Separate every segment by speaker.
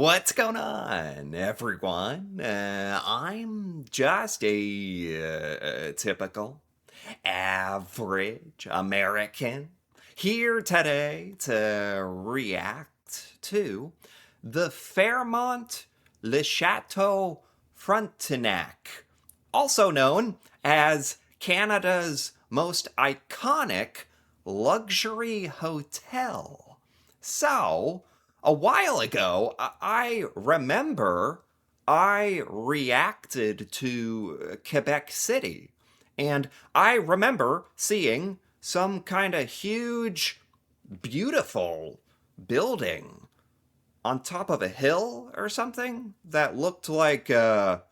Speaker 1: What's going on, everyone? I'm just a typical, average American here today to react to the Fairmont Le Château Frontenac, also known as Canada's most iconic luxury hotel. So, a while ago, I remember I reacted to Quebec City. And I remember seeing some kind of huge, beautiful building on top of a hill or something that looked like a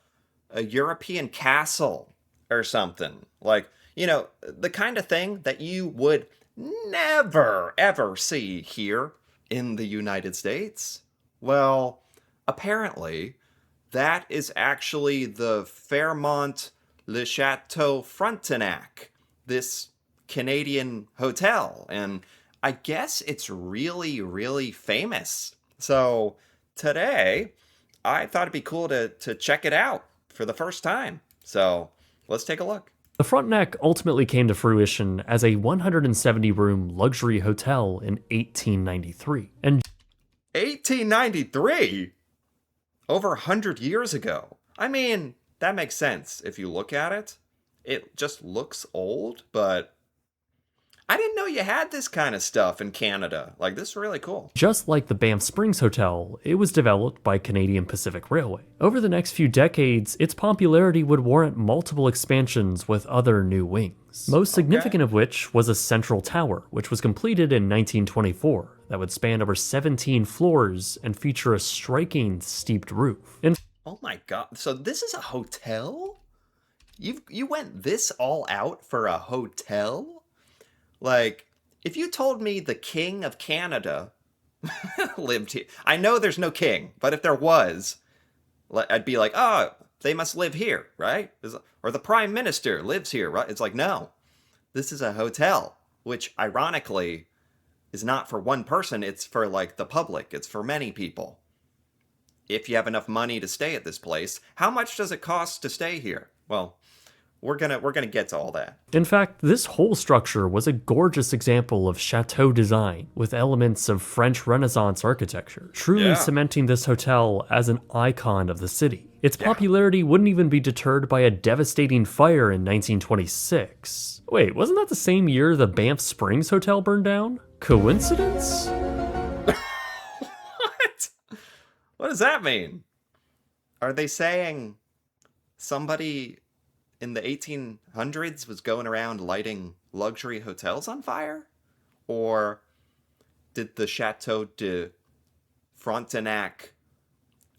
Speaker 1: European castle or something. Like, the kind of thing that you would never, ever see here in the United States? Well, apparently, that is actually the Fairmont Le Château Frontenac, this Canadian hotel. And I guess it's really, really famous. So today, I thought it'd be cool to check it out for the first time. So let's take a look.
Speaker 2: The Frontenac ultimately came to fruition as a 170-room luxury hotel in 1893. And
Speaker 1: 1893? Over 100 years ago. I mean, that makes sense if you look at it. It just looks old, but I didn't know you had this kind of stuff in Canada. Like, this is really cool.
Speaker 2: just like the Banff Springs Hotel, it was developed by Canadian Pacific Railway. Over the next few decades, its popularity would warrant multiple expansions with other new wings. Most significant of which was a central tower, which was completed in 1924, that would span over 17 floors and feature a striking steeped roof.
Speaker 1: Oh my god. So this is a hotel? You went this all out for a hotel? Like, if you told me the King of Canada lived here, I know there's no king, but if there was, I'd be like, oh, they must live here, right? Or the Prime Minister lives here, right? It's like, no, this is a hotel, which ironically is not for one person, it's for like the public, it's for many people. If you have enough money to stay at this place, how much does it cost to stay here? Well, we're gonna get to all that.
Speaker 2: In fact, this whole structure was a gorgeous example of chateau design, with elements of French Renaissance architecture, truly cementing this hotel as an icon of the city. Its popularity wouldn't even be deterred by a devastating fire in 1926. Wait, wasn't that the same year the Banff Springs Hotel burned down? Coincidence?
Speaker 1: What? What does that mean? Are they saying somebody in the 1800s was going around lighting luxury hotels on fire? Or did the Chateau de Frontenac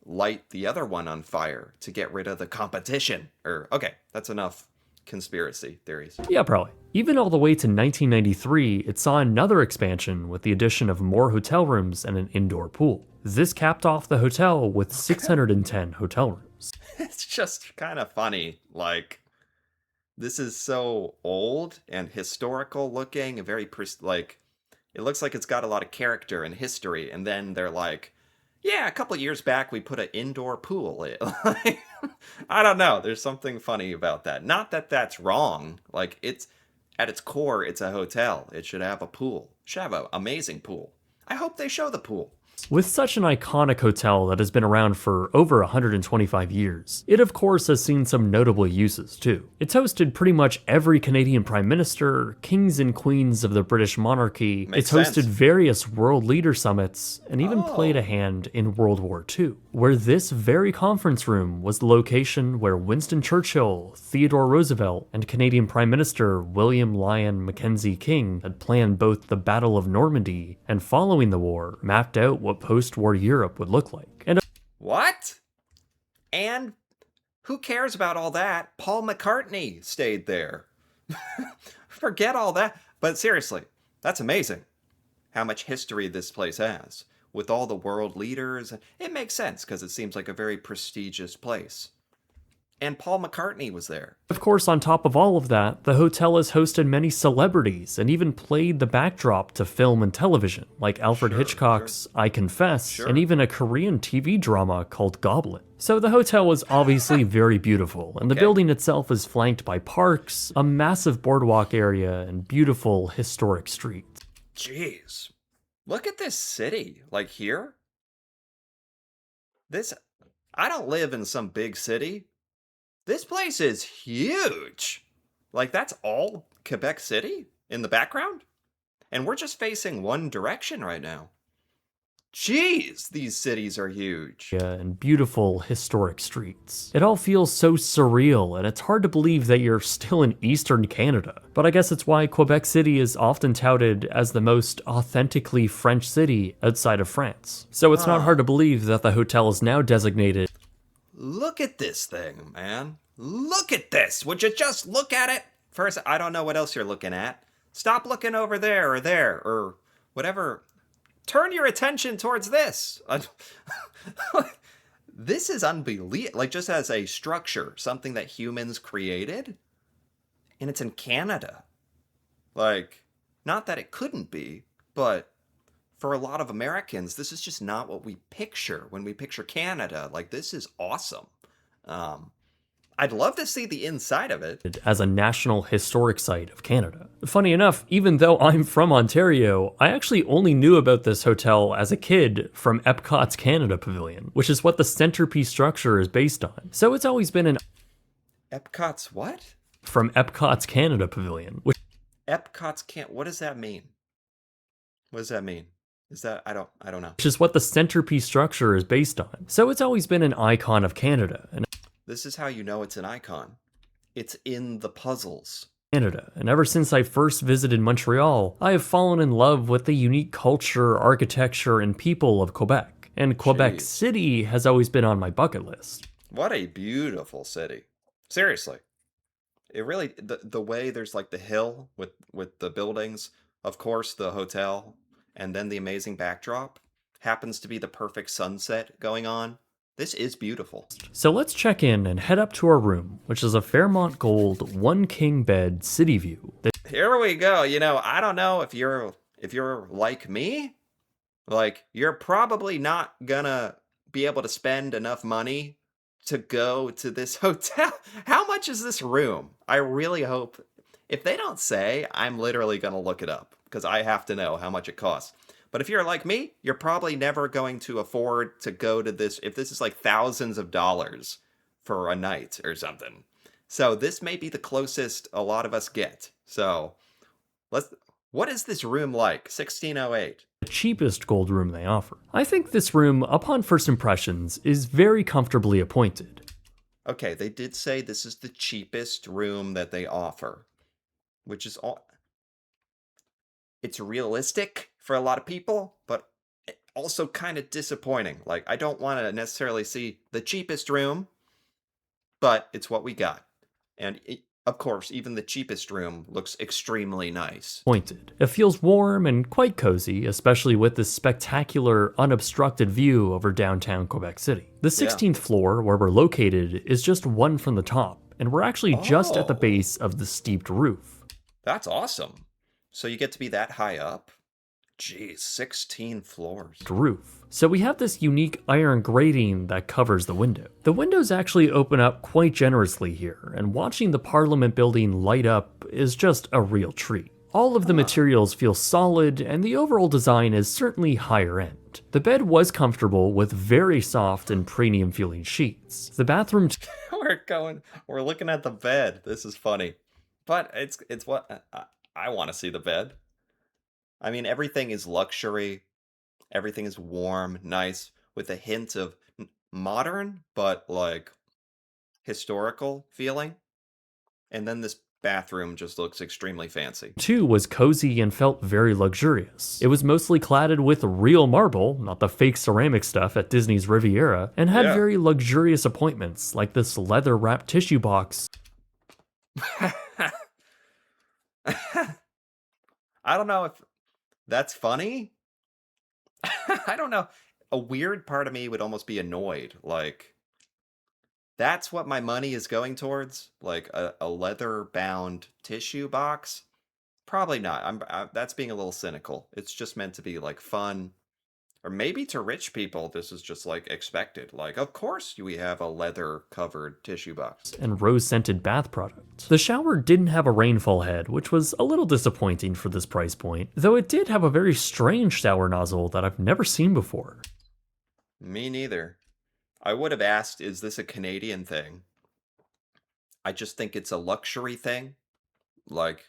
Speaker 1: light the other one on fire to get rid of the competition? Okay, that's enough conspiracy theories.
Speaker 2: Yeah, probably. Even all the way to 1993, it saw another expansion with the addition of more hotel rooms and an indoor pool. This capped off the hotel with 610 hotel rooms.
Speaker 1: It's just kind of funny, like, this is so old and historical looking and very, like, it looks like it's got a lot of character and history, and then they're like, yeah, a couple years back we put an indoor pool in. I don't know, there's something funny about that. Not that that's wrong, like, it's, at its core, it's a hotel. It should have a pool. It should have an amazing pool. I hope they show the pool.
Speaker 2: With such an iconic hotel that has been around for over 125 years, it of course has seen some notable uses too. It's hosted pretty much every Canadian Prime Minister, kings and queens of the British monarchy,
Speaker 1: Makes
Speaker 2: it's hosted
Speaker 1: sense.
Speaker 2: various world leader summits, and even played a hand in World War II, where this very conference room was the location where Winston Churchill, Theodore Roosevelt, and Canadian Prime Minister William Lyon Mackenzie King had planned both the Battle of Normandy and, following the war, mapped out what post-war Europe would look like. And
Speaker 1: What? And who cares about all that? Paul McCartney stayed there. Forget all that. But seriously, that's amazing how much history this place has. With all the world leaders, it makes sense because it seems like a very prestigious place. And Paul McCartney was there.
Speaker 2: Of course, on top of all of that, the hotel has hosted many celebrities and even played the backdrop to film and television, like Alfred Hitchcock's I Confess, and even a Korean TV drama called Goblin. So the hotel is obviously very beautiful, and the building itself is flanked by parks, a massive boardwalk area, and beautiful historic streets.
Speaker 1: Jeez. Look at this city. Like here? I don't live in some big city. This place is huge. Like, that's all Quebec City in the background? And we're just facing one direction right now. Jeez, these cities are huge.
Speaker 2: And beautiful historic streets. It all feels so surreal, and it's hard to believe that you're still in Eastern Canada. But I guess it's why Quebec City is often touted as the most authentically French city outside of France. So it's not hard to believe that the hotel is now designated.
Speaker 1: Look at this thing, man. Look at this. Would you just look at it? First, I don't know what else you're looking at. Stop looking over there or whatever. Turn your attention towards this. This is unbelievable. Like, just as a structure, something that humans created, and it's in Canada. Like, not that it couldn't be, but for a lot of Americans, this is just not what we picture when we picture Canada. Like, this is awesome. I'd love to see the inside of it.
Speaker 2: As a National Historic Site of Canada. Funny enough, even though I'm from Ontario, I actually only knew about this hotel as a kid from Epcot's Canada Pavilion, which is what the centerpiece structure is based on. So it's always been an
Speaker 1: Epcot's what?
Speaker 2: From Epcot's Canada Pavilion.
Speaker 1: Epcot's what does that mean? What does that mean? Is that I don't know.
Speaker 2: Which is what the centerpiece structure is based on. So it's always been an icon of Canada. And
Speaker 1: this is how you know it's an icon. It's in the puzzles.
Speaker 2: Canada, and ever since I first visited Montreal, I have fallen in love with the unique culture, architecture, and people of Quebec. And Quebec City has always been on my bucket list.
Speaker 1: What a beautiful city. Seriously. It really, the way there's like the hill with the buildings, of course the hotel, and then the amazing backdrop happens to be the perfect sunset going on. This is beautiful.
Speaker 2: So let's check in and head up to our room, which is a Fairmont Gold 1 king bed city view.
Speaker 1: Here we go. You know, I don't know if you're like me, like you're probably not gonna be able to spend enough money to go to this hotel. How much is this room? I really hope if they don't say, I'm literally gonna look it up because I have to know how much it costs. But if you're like me, you're probably never going to afford to go to this if this is like thousands of dollars for a night or something. So this may be the closest a lot of us get. So what is this room like? 1608.
Speaker 2: The cheapest gold room they offer. I think this room, upon first impressions, is very comfortably appointed.
Speaker 1: Okay, they did say this is the cheapest room that they offer, which is all. It's realistic for a lot of people, but also kind of disappointing. Like, I don't want to necessarily see the cheapest room, but it's what we got. And of course, even the cheapest room looks extremely nice.
Speaker 2: Pointed. It feels warm and quite cozy, especially with this spectacular, unobstructed view over downtown Quebec City. The 16th floor, where we're located, is just one from the top, and we're actually just at the base of the steeped roof.
Speaker 1: That's awesome. So you get to be that high up? Geez, 16 floors.
Speaker 2: Roof. So we have this unique iron grating that covers the window. The windows actually open up quite generously here, and watching the Parliament building light up is just a real treat. All of the materials feel solid, and the overall design is certainly higher end. The bed was comfortable with very soft and premium feeling sheets. The bathroom
Speaker 1: we're looking at the bed. This is funny. But it's what I want to see the bed. I mean, everything is luxury. Everything is warm, nice, with a hint of modern, but like historical feeling. And then this bathroom just looks extremely fancy.
Speaker 2: 2 was cozy and felt very luxurious. It was mostly cladded with real marble, not the fake ceramic stuff at Disney's Riviera, and had very luxurious appointments, like this leather-wrapped tissue box.
Speaker 1: I don't know if that's funny. I don't know. A weird part of me would almost be annoyed. Like, that's what my money is going towards, like a leather-bound tissue box. Probably not. That's being a little cynical. It's just meant to be like fun. Or maybe to rich people, this is just like expected. Like, of course we have a leather covered tissue box.
Speaker 2: And rose-scented bath product. The shower didn't have a rainfall head, which was a little disappointing for this price point, though it did have a very strange shower nozzle that I've never seen before.
Speaker 1: Me neither. I would have asked, is this a Canadian thing? I just think it's a luxury thing. Like,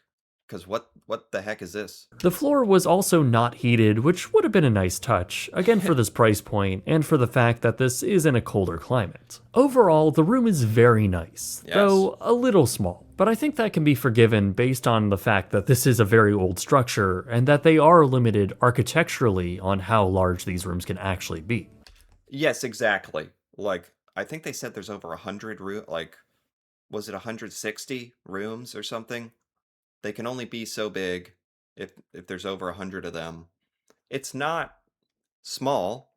Speaker 1: because what the heck is this?
Speaker 2: The floor was also not heated, which would have been a nice touch, again for this price point, and for the fact that this is in a colder climate. Overall, the room is very nice,
Speaker 1: Yes.
Speaker 2: though a little small, but I think that can be forgiven based on the fact that this is a very old structure, and that they are limited architecturally on how large these rooms can actually be.
Speaker 1: Yes, exactly. Like, I think they said there's over 100 like, was it 160 rooms or something? They can only be so big if there's over 100 of them. It's not small,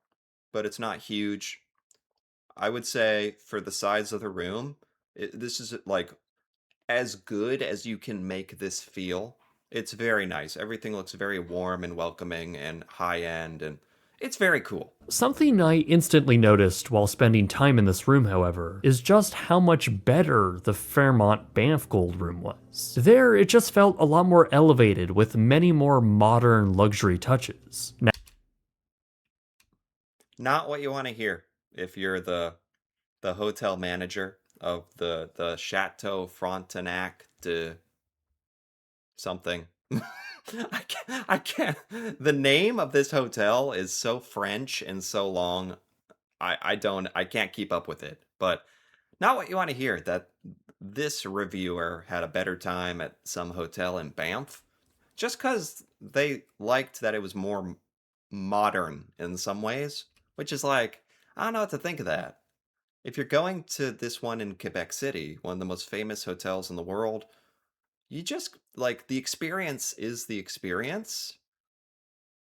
Speaker 1: but it's not huge. I would say for the size of the room, this is like as good as you can make this feel. It's very nice. Everything looks very warm and welcoming and high end, and it's very cool.
Speaker 2: Something I instantly noticed while spending time in this room, however, is just how much better the Fairmont Banff Gold room was. There, it just felt a lot more elevated with many more modern luxury touches.
Speaker 1: Not what you want to hear if you're the hotel manager of the Château Frontenac de something. I can't. The name of this hotel is so French and so long. I can't keep up with it. But not what you want to hear. That this reviewer had a better time at some hotel in Banff, just because they liked that it was more modern in some ways. Which is like, I don't know what to think of that. If you're going to this one in Quebec City, one of the most famous hotels in the world, you just like the experience is the experience,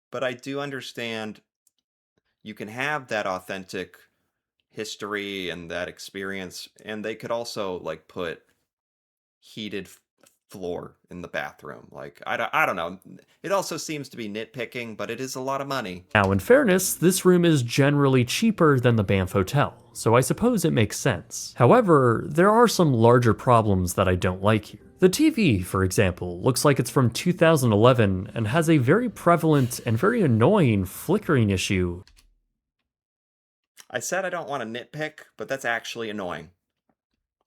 Speaker 1: but I do understand you can have that authentic history and that experience, and they could also like put heated floor in the bathroom. Like I don't know. It also seems to be nitpicking, but it is a lot of money.
Speaker 2: Now, in fairness, this room is generally cheaper than the Banff Hotel, so I suppose it makes sense. However, there are some larger problems that I don't like here. The TV, for example, looks like it's from 2011 and has a very prevalent and very annoying flickering issue.
Speaker 1: I said I don't want to nitpick, but that's actually annoying.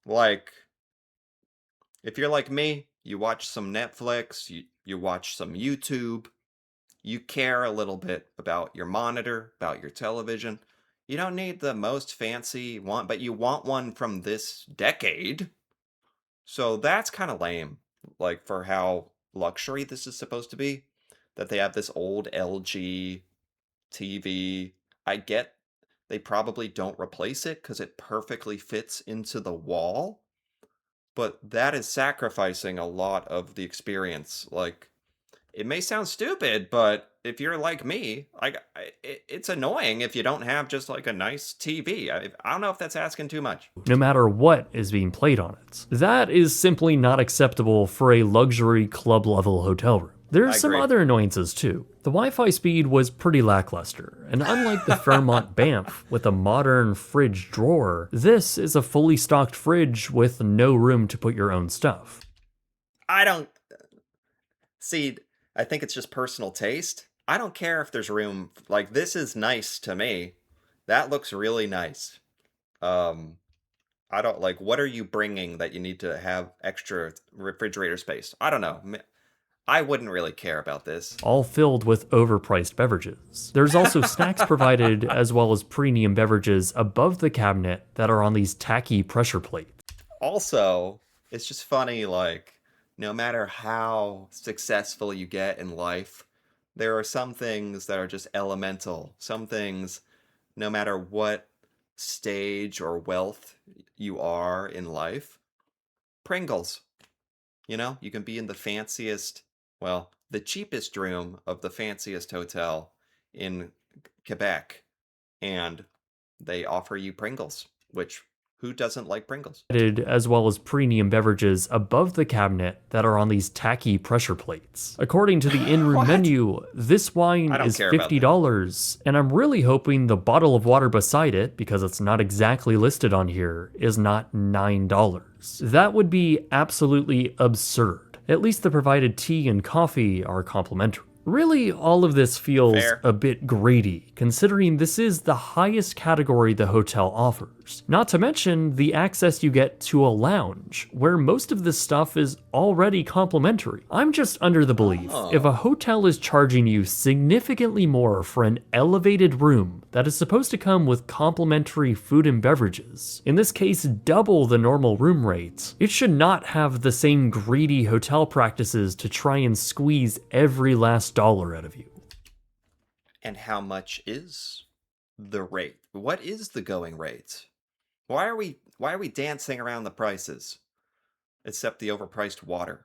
Speaker 1: Like, if you're like me, you watch some Netflix, you watch some YouTube, you care a little bit about your monitor, about your television. You don't need the most fancy one, but you want one from this decade. So that's kind of lame, like for how luxury this is supposed to be. That they have this old LG TV. I get they probably don't replace it because it perfectly fits into the wall, but that is sacrificing a lot of the experience. Like, it may sound stupid, but if you're like me, like it's annoying if you don't have just like a nice TV. I don't know if that's asking too much.
Speaker 2: No matter what is being played on it. That is simply not acceptable for a luxury club level hotel room. There's some
Speaker 1: agree.
Speaker 2: other annoyances too. The Wi-Fi speed was pretty lackluster, and unlike the Fairmont Banff with a modern fridge drawer, this is a fully stocked fridge with no room to put your own stuff.
Speaker 1: I don't see. I think it's just personal taste. I don't care if there's room. Like, this is nice to me. That looks really nice. Um, I don't like. What are you bringing that you need to have extra refrigerator space? I don't know. I wouldn't really care about this.
Speaker 2: All filled with overpriced beverages. There's also snacks provided as well as premium beverages above the cabinet that are on these tacky pressure plates.
Speaker 1: Also, it's just funny, like, no matter how successful you get in life, there are some things that are just elemental. Some things, no matter what stage or wealth you are in life, Pringles. You know, you can be in the fanciest, well, the cheapest room of the fanciest hotel in Quebec, and they offer you Pringles, which Who doesn't like Pringles?
Speaker 2: As well as premium beverages above the cabinet that are on these tacky pressure plates. According to the in-room
Speaker 1: What?
Speaker 2: menu, this wine
Speaker 1: I don't
Speaker 2: is
Speaker 1: care about that.
Speaker 2: $50, and I'm really hoping the bottle of water beside it, because it's not exactly listed on here, is not $9. That would be absolutely absurd. At least the provided tea and coffee are complimentary. Really, all of this feels
Speaker 1: Fair.
Speaker 2: a bit greedy, considering this is the highest category the hotel offers. Not to mention the access you get to a lounge, where most of this stuff is already complimentary. I'm just under the belief, if a
Speaker 1: Oh.
Speaker 2: hotel is charging you significantly more for an elevated room that is supposed to come with complimentary food and beverages, in this case double the normal room rate, it should not have the same greedy hotel practices to try and squeeze every last dollar out of you.
Speaker 1: And how much is the rate? What is the going rate? Why are we dancing around the prices? Except the overpriced water.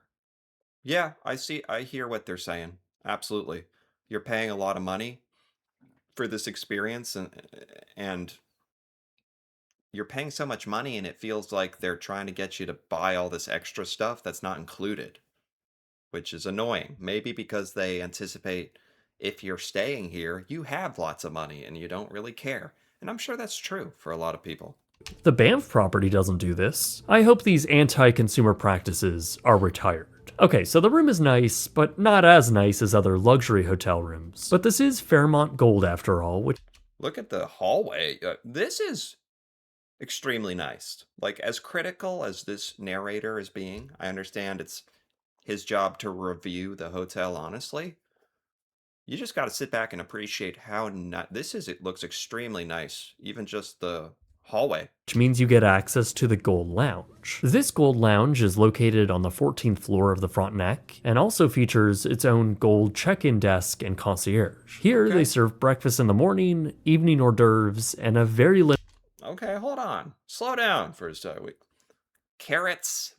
Speaker 1: Yeah, I hear what they're saying. Absolutely. You're paying a lot of money for this experience and you're paying so much money and it feels like they're trying to get you to buy all this extra stuff that's not included, which is annoying. Maybe because they anticipate if you're staying here, you have lots of money and you don't really care. And I'm sure that's true for a lot of people.
Speaker 2: The Banff property doesn't do this. I hope these anti-consumer practices are retired. Okay, so the room is nice, but not as nice as other luxury hotel rooms. But this is Fairmont Gold after all, which
Speaker 1: Look at the hallway. This is extremely nice. Like, as critical as this narrator is being, I understand it's his job to review the hotel honestly. You just got to sit back and appreciate how this is. It looks extremely nice, even just the hallway.
Speaker 2: means you get access to the Gold Lounge. This Gold Lounge is located on the 14th floor of the Frontenac and also features its own gold check-in desk and concierge. Here,
Speaker 1: Okay.
Speaker 2: they serve breakfast in the morning, evening hors d'oeuvres, and a very limited
Speaker 1: Okay, hold on. Slow down for a second. Carrots,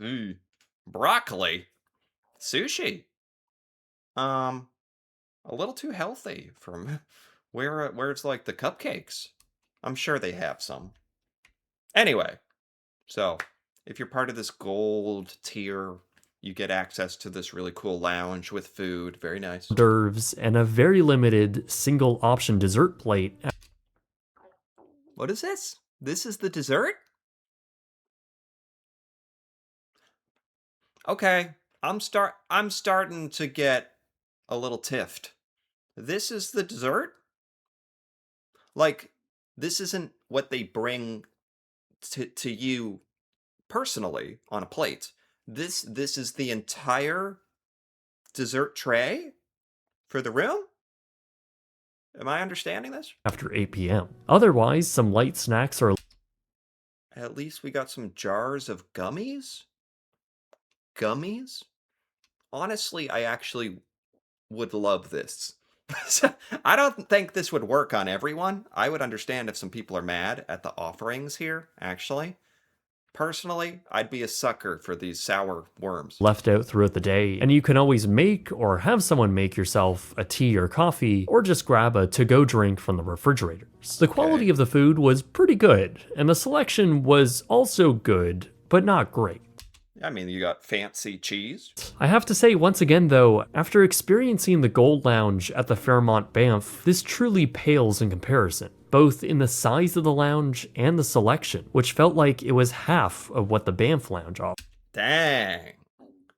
Speaker 1: broccoli, sushi. A little too healthy from where it's like the cupcakes. I'm sure they have some. Anyway, so if you're part of this gold tier, you get access to this really cool lounge with food. Very nice.
Speaker 2: hors d'oeuvres and a very limited single option dessert plate.
Speaker 1: What is this? This is the dessert? Okay, I'm starting to get a little tiffed. This is the dessert? Like, this isn't what they bring to you personally on a plate. This is the entire dessert tray for the room? Am I understanding this?
Speaker 2: After 8 p.m. Otherwise, some light snacks are
Speaker 1: At least we got some jars of gummies? Gummies? Honestly, I actually would love this. I don't think this would work on everyone. I would understand if some people are mad at the offerings here, actually. Personally, I'd be a sucker for these sour worms.
Speaker 2: left out throughout the day, and you can always make or have someone make yourself a tea or coffee, or just grab a to-go drink from the refrigerators. The quality of the food was pretty good, and the selection was also good, but not great.
Speaker 1: I mean, you got fancy cheese.
Speaker 2: I have to say once again though, after experiencing the Gold Lounge at the Fairmont Banff, this truly pales in comparison, both in the size of the lounge and the selection, which felt like it was half of what the Banff Lounge offered.
Speaker 1: Dang.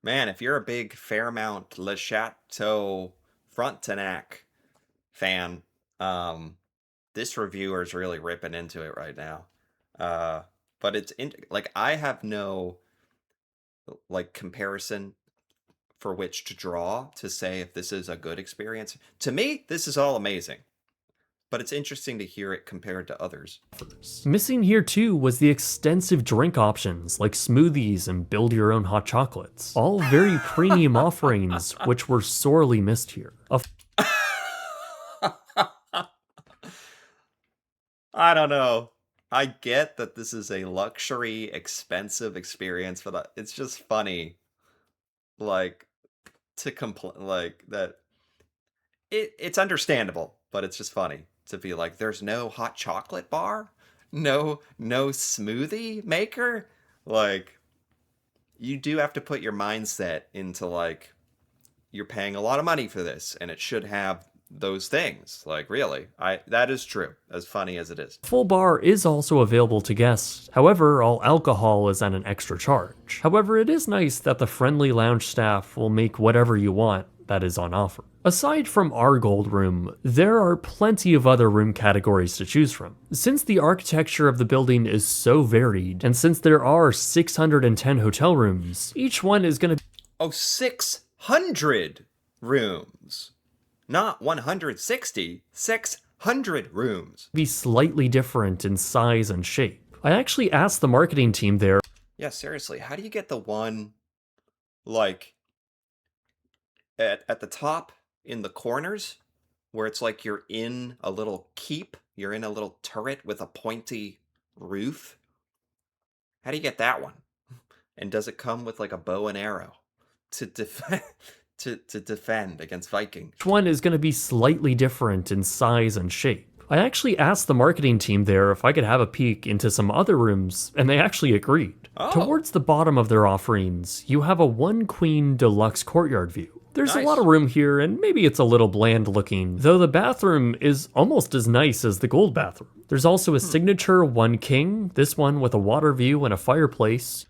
Speaker 1: Man, if you're a big Fairmont Le Château Frontenac fan, this reviewer is really ripping into it right now. But like, I have no like comparison for which to draw to say if this is a good experience. To me, this is all amazing. But it's interesting to hear it compared to others.
Speaker 2: Missing here too was the extensive drink options like smoothies and build your own hot chocolates. All very premium offerings which were sorely missed here.
Speaker 1: I don't know. I get that this is a luxury, expensive experience, but it's just funny, like, to complain, like, that it's understandable, but it's just funny to be like, there's no hot chocolate bar? no smoothie maker? Like, you do have to put your mindset into, like, you're paying a lot of money for this, and it should have those things. Like, really, that is true, as funny as it is.
Speaker 2: Full bar is also available to guests. However, all alcohol is at an extra charge. However, it is nice that the friendly lounge staff will make whatever you want that is on offer. Aside from our gold room, there are plenty of other room categories to choose from. Since the architecture of the building is so varied, and since there are 610 hotel rooms, each one is going to
Speaker 1: 600 rooms. Not 160, 600 rooms.
Speaker 2: be slightly different in size and shape. I actually asked the marketing team there.
Speaker 1: Yeah, seriously, how do you get the one, like, at the top in the corners, where it's like you're in a little keep, you're in a little turret with a pointy roof? How do you get that one? And does it come with, like, a bow and arrow to defend? To defend against Vikings?
Speaker 2: Each one is going to be slightly different in size and shape. I actually asked the marketing team there if I could have a peek into some other rooms, and they actually agreed.
Speaker 1: Oh.
Speaker 2: Towards the bottom of their offerings, you have a one queen deluxe courtyard view. There's
Speaker 1: Nice.
Speaker 2: a lot of room here, and maybe it's a little bland looking, though the bathroom is almost as nice as the gold bathroom. There's also a signature one king, this one with a water view and a fireplace.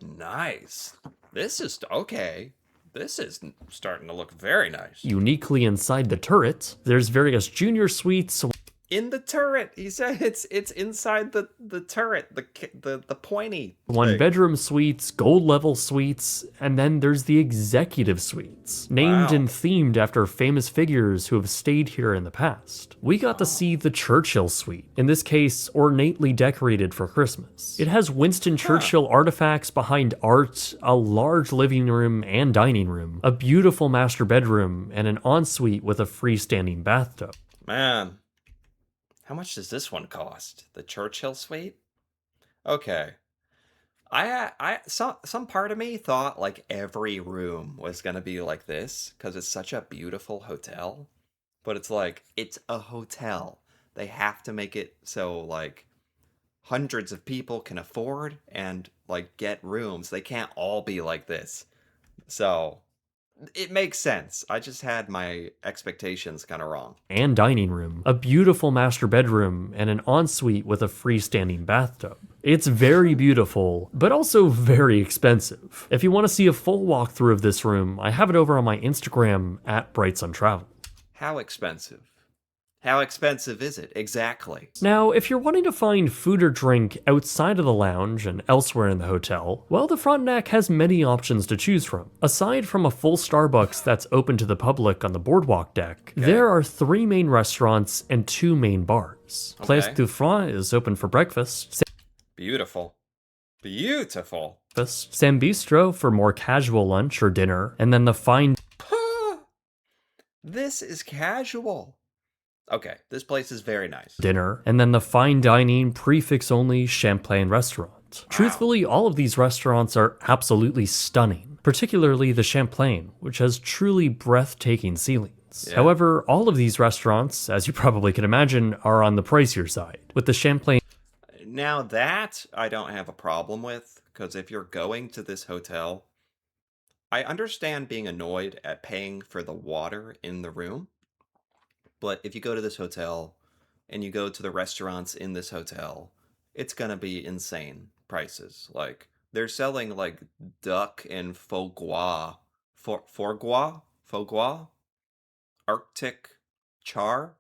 Speaker 1: Nice. This is okay. This is starting to look very nice.
Speaker 2: Uniquely inside the turret, there's various junior suites.
Speaker 1: In the turret, he said it's inside the turret, the pointy
Speaker 2: One
Speaker 1: thing.
Speaker 2: bedroom suites, gold level suites, and then there's the executive suites, named
Speaker 1: Wow.
Speaker 2: and themed after famous figures who have stayed here in the past. We got to see the Churchill suite, in this case, ornately decorated for Christmas. It has Winston Churchill artifacts behind art, a large living room and dining room, a beautiful master bedroom, and an ensuite with a freestanding bathtub.
Speaker 1: Man, how much does this one cost? The Churchill suite? Okay. Some part of me thought like every room was gonna be like this because it's such a beautiful hotel. But it's like, it's a hotel. They have to make it so like hundreds of people can afford and like get rooms. They can't all be like this. So it makes sense. I just had my expectations kind of wrong.
Speaker 2: And dining room, a beautiful master bedroom, and an ensuite with a freestanding bathtub. It's very beautiful, but also very expensive. If you want to see a full walkthrough of this room, I have it over on my Instagram at BrightSunTravel.
Speaker 1: How expensive? How expensive is it? Exactly.
Speaker 2: Now, if you're wanting to find food or drink outside of the lounge and elsewhere in the hotel, well, the Frontenac has many options to choose from. Aside from a full Starbucks that's open to the public on the boardwalk deck, there are 3 main restaurants and 2 main bars. Place du Front is open for breakfast.
Speaker 1: Beautiful. Beautiful.
Speaker 2: Sam Bistro for more casual lunch or dinner, and then the fine
Speaker 1: This is casual. Okay, this place is very nice.
Speaker 2: dinner, and then the fine dining, prefix-only Champlain restaurant. Truthfully, all of these restaurants are absolutely stunning, particularly the Champlain, which has truly breathtaking ceilings.
Speaker 1: Yeah.
Speaker 2: However, all of these restaurants, as you probably can imagine, are on the pricier side, with the Champlain
Speaker 1: Now that I don't have a problem with, because if you're going to this hotel, I understand being annoyed at paying for the water in the room. But if you go to this hotel and you go to the restaurants in this hotel, it's gonna be insane prices. Like they're selling like duck and foie gras, foie gras, Arctic char,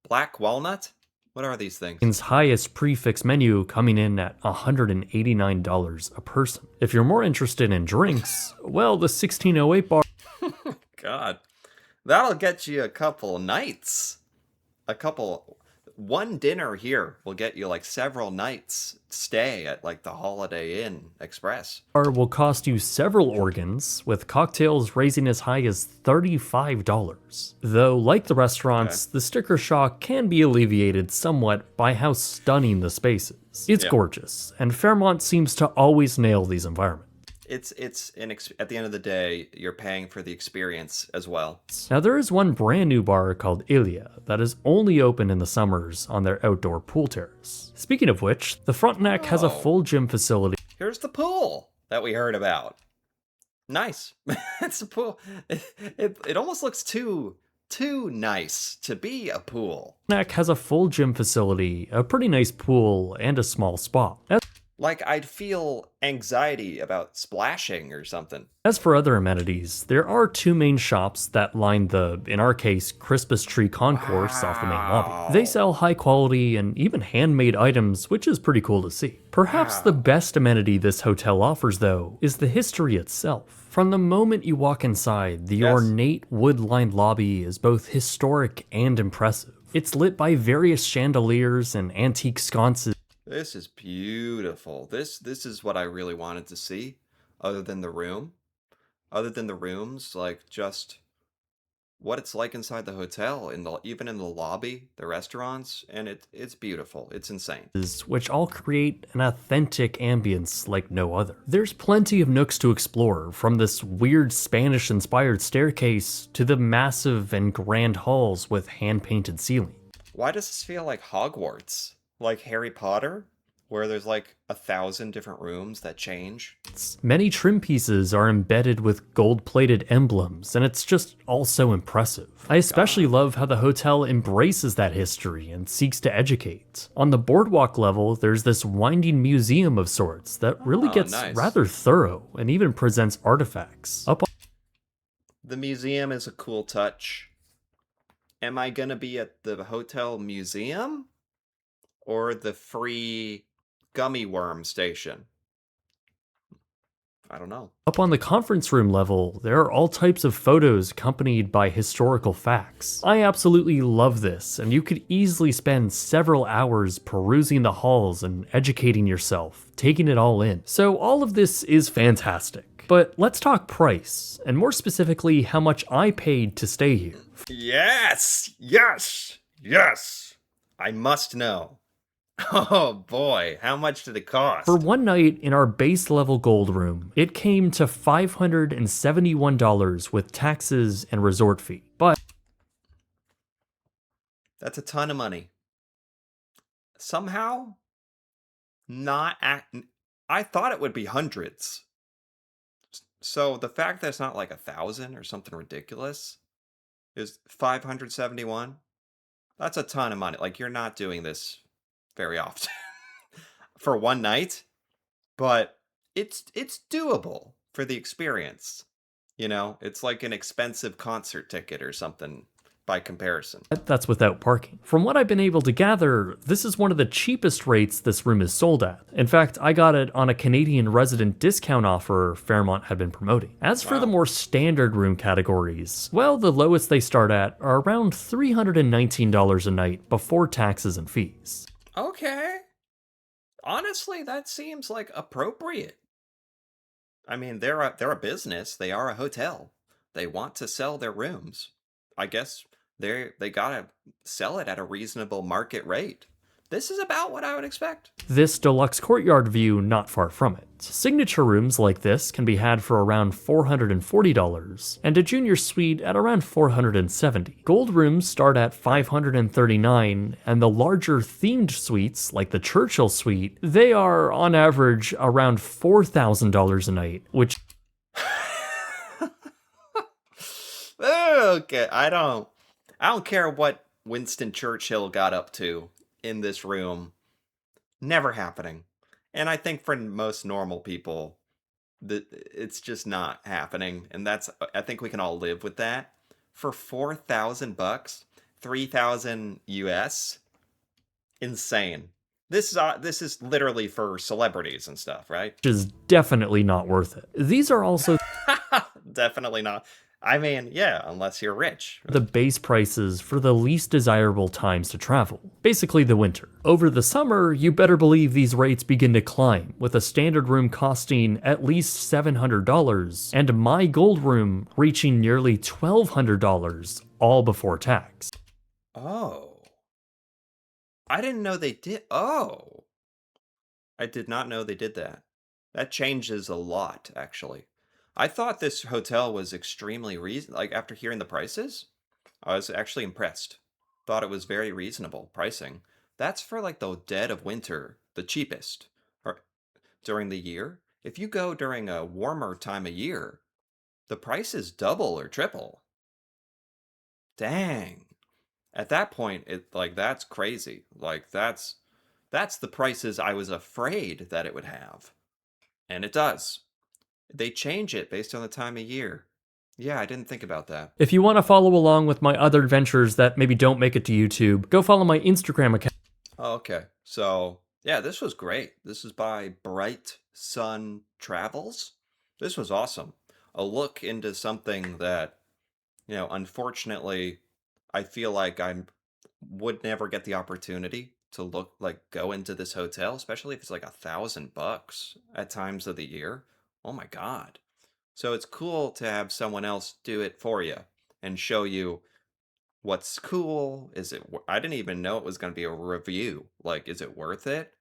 Speaker 1: black walnut. What are these things?
Speaker 2: highest prefix menu coming in at $189 a person. If you're more interested in drinks, well, the 1608 bar
Speaker 1: God, that'll get you a couple nights. One dinner here will get you like several nights stay at like the Holiday Inn Express.
Speaker 2: will cost you several organs, with cocktails raising as high as $35. Though, like the restaurants, the sticker shock can be alleviated somewhat by how stunning the space is. It's gorgeous, and Fairmont seems to always nail these environments.
Speaker 1: at the end of the day, you're paying for the experience as well.
Speaker 2: Now, there is one brand new bar called Ilia that is only open in the summers on their outdoor pool terrace. Speaking of which, the Frontenac has a
Speaker 1: Oh.
Speaker 2: full gym facility.
Speaker 1: Here's the pool that we heard about. Nice. It's a pool. It almost looks too nice to be a pool.
Speaker 2: Frontenac has a full gym facility, a pretty nice pool, and a small spa.
Speaker 1: Like I'd feel anxiety about splashing or something.
Speaker 2: As for other amenities, there are two main shops that line the, in our case, Christmas tree concourse off the main lobby. They sell high quality and even handmade items, which is pretty cool to see. Perhaps the best amenity this hotel offers, though, is the history itself. From the moment you walk inside, the ornate wood-lined lobby is both historic and impressive. It's lit by various chandeliers and antique sconces.
Speaker 1: This is beautiful. This is what I really wanted to see, other than the room. Other than the rooms, like just what it's like inside the hotel, even in the lobby, the restaurants, and it's beautiful. It's insane.
Speaker 2: Which all create an authentic ambience like no other. There's plenty of nooks to explore, from this weird Spanish-inspired staircase to the massive and grand halls with hand-painted ceilings.
Speaker 1: Why does this feel like Hogwarts? Like Harry Potter? Where there's like 1,000 different rooms that change?
Speaker 2: Many trim pieces are embedded with gold-plated emblems, and it's just all so impressive. I especially love how the hotel embraces that history and seeks to educate. On the boardwalk level, there's this winding museum of sorts that really gets rather thorough and even presents artifacts.
Speaker 1: The museum is a cool touch. Am I gonna be at the hotel museum? Or the free gummy worm station? I don't know.
Speaker 2: Up on the conference room level, there are all types of photos accompanied by historical facts. I absolutely love this, and you could easily spend several hours perusing the halls and educating yourself, taking it all in. So all of this is fantastic. But let's talk price, and more specifically, how much I paid to stay here.
Speaker 1: Yes! Yes! Yes! I must know. Oh boy, how much did it cost?
Speaker 2: For one night in our base level gold room, it came to $571 with taxes and resort fee. But
Speaker 1: that's a ton of money. Somehow, I thought it would be hundreds. So the fact that it's not like 1,000 or something ridiculous is 571. That's a ton of money. Like, you're not doing this very often for one night, but it's doable for the experience. You know, it's like an expensive concert ticket or something by comparison.
Speaker 2: That's without parking. From what I've been able to gather, this is one of the cheapest rates this room is sold at. In fact, I got it on a Canadian resident discount offer Fairmont had been promoting. As for the more standard room categories, well, the lowest they start at are around $319 a night before taxes and fees.
Speaker 1: Okay. Honestly, that seems like appropriate. I mean, they're a business. They are a hotel. They want to sell their rooms. I guess they gotta sell it at a reasonable market rate. This is about what I would expect.
Speaker 2: This deluxe courtyard view not far from it. Signature rooms like this can be had for around $440, and a junior suite at around $470. Gold rooms start at $539, and the larger themed suites, like the Churchill suite, they are on average around $4,000 a night, which
Speaker 1: okay, I don't care what Winston Churchill got up to in this room. Never happening. And I think for most normal people, it's just not happening. And I think we can all live with that. For $4,000, 3,000 US, insane. This is literally for celebrities and stuff, right?
Speaker 2: which is definitely not worth it. These are also
Speaker 1: Definitely not. I mean, yeah, unless you're rich.
Speaker 2: the base prices for the least desirable times to travel, basically the winter. Over the summer, you better believe these rates begin to climb, with a standard room costing at least $700, and my gold room reaching nearly $1,200, all before tax.
Speaker 1: Oh. I didn't know they did. Oh. I did not know they did that. That changes a lot, actually. I thought this hotel was extremely like after hearing the prices, I was actually impressed. Thought it was very reasonable pricing. That's for like the dead of winter, the cheapest. Or during the year. If you go during a warmer time of year, the price is double or triple. Dang. At that point, it like that's crazy. Like that's the prices I was afraid that it would have. And it does. They change it based on the time of year. Yeah, I didn't think about that.
Speaker 2: If you want to follow along with my other adventures that maybe don't make it to YouTube, go follow my Instagram account.
Speaker 1: Oh, okay. So, yeah, this was great. This is by Bright Sun Travels. This was awesome. A look into something that, unfortunately, I feel like I would never get the opportunity to go into this hotel, especially if it's like $1,000 at times of the year. Oh my God. So it's cool to have someone else do it for you and show you what's cool. I didn't even know it was going to be a review. Like, is it worth it?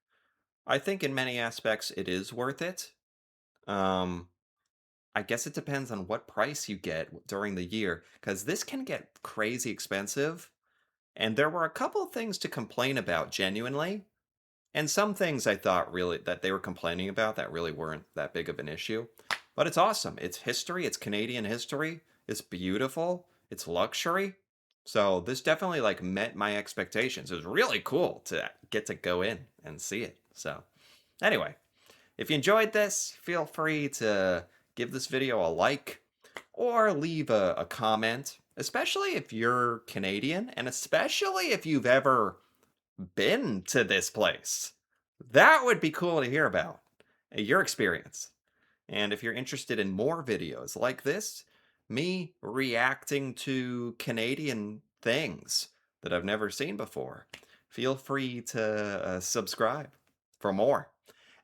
Speaker 1: I think in many aspects it is worth it. Um, I guess it depends on what price you get during the year, because this can get crazy expensive. And there were a couple of things to complain about genuinely, and some things I thought really that they were complaining about that really weren't that big of an issue. But it's awesome. It's history, it's Canadian history. It's beautiful. It's luxury. So this definitely like met my expectations. It was really cool to get to go in and see it. So anyway, if you enjoyed this, feel free to give this video a like or leave a comment, especially if you're Canadian and especially if you've ever been to this place. That would be cool to hear about your experience. And if you're interested in more videos like this, me reacting to Canadian things that I've never seen before, feel free to subscribe for more.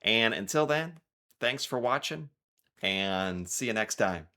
Speaker 1: And until then, thanks for watching and see you next time.